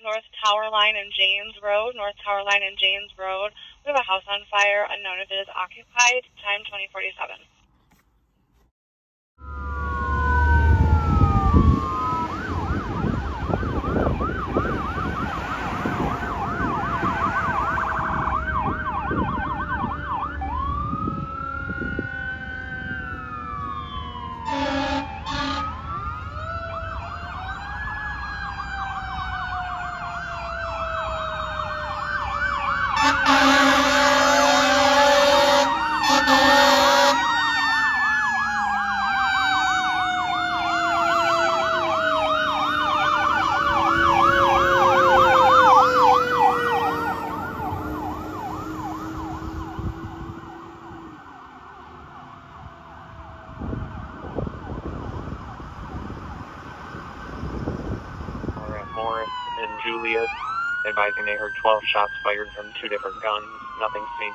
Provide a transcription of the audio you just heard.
North Tower Line and James Road. North Tower Line and James Road. We have a house on fire. Unknown if it is occupied. Time 2047. Morris and Julius, advising they heard 12 shots fired from 2 different guns. Nothing seen.